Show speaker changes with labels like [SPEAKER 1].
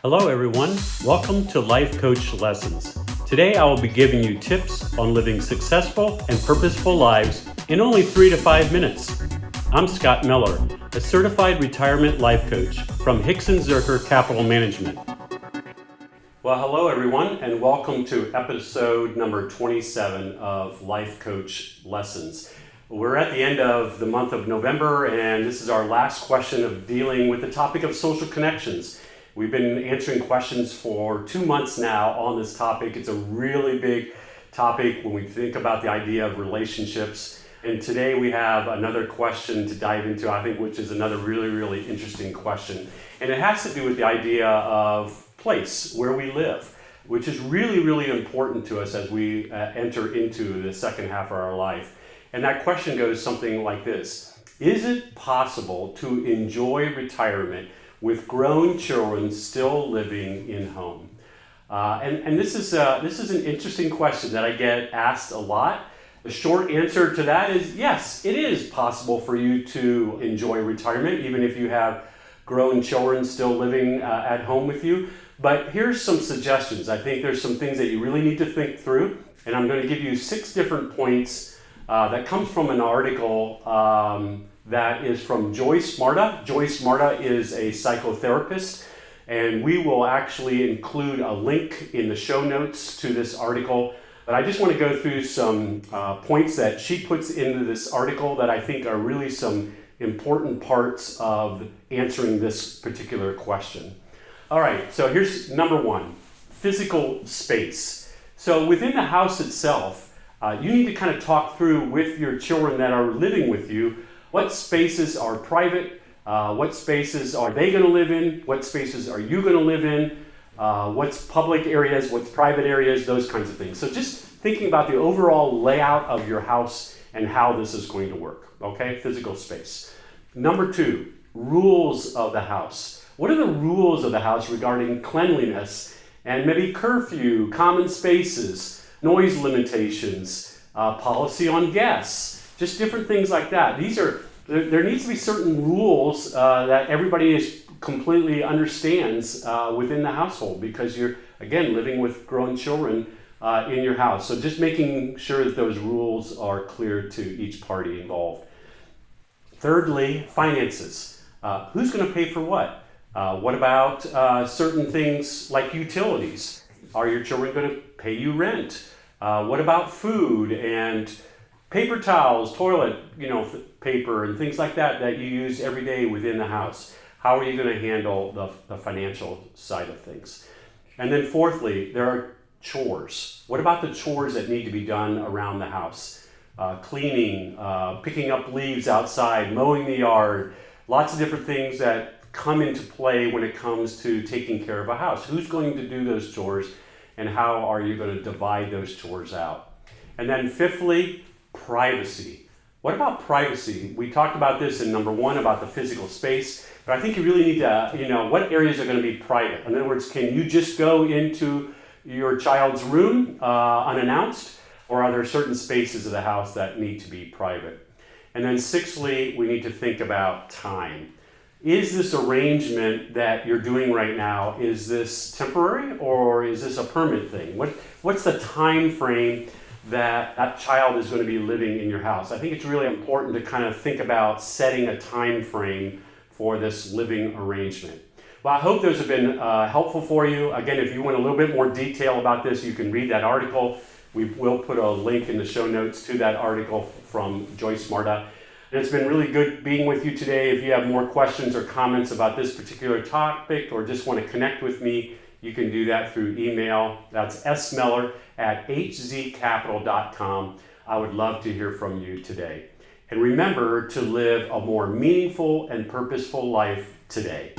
[SPEAKER 1] Hello everyone, welcome to Life Coach Lessons. Today I will be giving you tips on living successful and purposeful lives in only 3 to 5 minutes. I'm Scott Miller, a certified retirement life coach from Hixon Zuercher Capital Management. Well, hello everyone, and welcome to episode number 27 of Life Coach Lessons. We're at the end of the month of November, and this is our last question of dealing with the topic of social connections. We've been answering questions for 2 months now on this topic. It's a really big topic when we think about the idea of relationships. And today we have another question to dive into, I think, which is another really interesting question. And it has to do with the idea of place, where we live, which is really important to us as we enter into the second half of our life. And that question goes something like this: is it possible to enjoy retirement with grown children still living in home? And this is an interesting question that I get asked a lot. The short answer to that is yes, it is possible for you to enjoy retirement, even if you have grown children still living at home with you. But here's some suggestions. I think there's some things that you really need to think through, and I'm going to give you 6 different points that comes from an article that is from Joyce Marta. Joyce Marta is a psychotherapist, and we will actually include a link in the show notes to this article. But I just want to go through some points that she puts into this article that I think are really some important parts of answering this particular question. All right, so here's number 1, physical space. So within the house itself, you need to kind of talk through with your children that are living with you what spaces are private, what spaces are they going to live in, what spaces are you going to live in, what's public areas, what's private areas, those kinds of things. So just thinking about the overall layout of your house and how this is going to work, okay? Physical space. Number 2, rules of the house. What are the rules of the house regarding cleanliness and maybe curfew, common spaces, noise limitations, policy on guests? Just different things like that. There needs to be certain rules that everybody completely understands within the household, because you're, again, living with grown children in your house. So just making sure that those rules are clear to each party involved. Thirdly, finances. Who's going to pay for what? What about certain things like utilities? Are your children going to pay you rent? What about food and paper towels, toilet, paper and things like that you use every day within the house? How are you going to handle the financial side of things? And then fourthly, there are chores. What about the chores that need to be done around the house? Cleaning, picking up leaves outside, mowing the yard, lots of different things that come into play when it comes to taking care of a house. Who's going to do those chores, and how are you going to divide those chores out? And then fifthly, privacy. What about privacy? We talked about this in number 1 about the physical space, but I think you really need to, what areas are going to be private? In other words, can you just go into your child's room unannounced, or are there certain spaces of the house that need to be private? And then sixthly, we need to think about time. Is this arrangement that you're doing right now, is this temporary or is this a permanent thing? What's the time frame that child is going to be living in your house? I think it's really important to kind of think about setting a time frame for this living arrangement. Well, I hope those have been helpful for you. Again, if you want a little bit more detail about this, you can read that article. We will put a link in the show notes to that article from Joyce Marta. And it's been really good being with you today. If you have more questions or comments about this particular topic, or just want to connect with me, you can do that through email. That's smiller@hzcapital.com. I would love to hear from you today. And remember to live a more meaningful and purposeful life today.